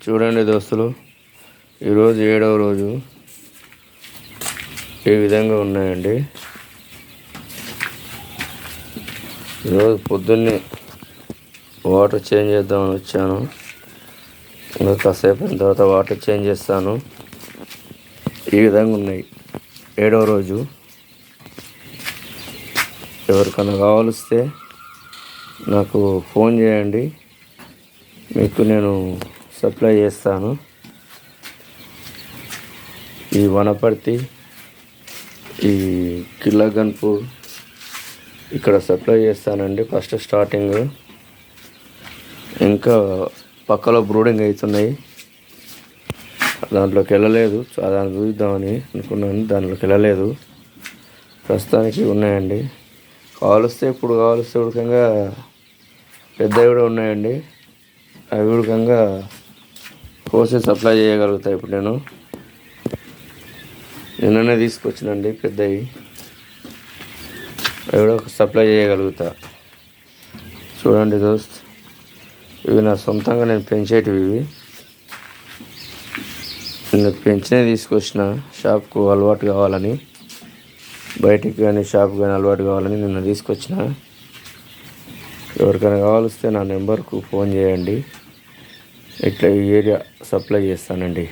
చూడండి దోస్తులు, ఈరోజు 7వ రోజు. ఈ విధంగా ఉన్నాయండి. ఈరోజు పొద్దున్నే వాటర్ చేంజ్ చేద్దామని వచ్చాను. ఇంకా కాసేపు అయిన తర్వాత వాటర్ చేంజ్ చేస్తాను. ఈ విధంగా ఉన్నాయి 7వ రోజు. ఎవరికైనా కావాలిస్తే నాకు ఫోన్ చేయండి, మీకు నేను సప్లై చేస్తాను. ఈ వనపర్తి, ఈ కిల్లగన్పూర్ ఇక్కడ సప్లై చేస్తానండి. ఫస్ట్ స్టార్టింగ్ ఇంకా పక్కలో బ్రూడింగ్ అవుతున్నాయి, దాంట్లోకి వెళ్ళలేదు. దాన్ని చూద్దామని అనుకున్నాను, దాంట్లోకి వెళ్ళలేదు. ప్రస్తుతానికి ఉన్నాయండి. ఇప్పుడు కావలిస్తే ఉడకంగా పెద్దవి కూడా ఉన్నాయండి. అవి ఉడకంగా కోసి సప్లై చేయగలుగుతాయి. ఇప్పుడు నేను నిన్ననే తీసుకొచ్చినండి పెద్దవి, అవి కూడా సప్లై చేయగలుగుతా. చూడండి దోస్త్, ఇవి నా సొంతంగా నేను పెంచేటివి. ఇవి నేను పెంచినవి తీసుకొచ్చిన, షాప్కు అలవాటు కావాలని, బయటికి కానీ షాప్ కానీ అలవాటు కావాలని నిన్న తీసుకొచ్చిన. ఎవరికైనా కావాలిస్తే నా నెంబర్కు ఫోన్ చేయండి. ఇట్లా ఈ ఏరియా సప్లై చేస్తానండి.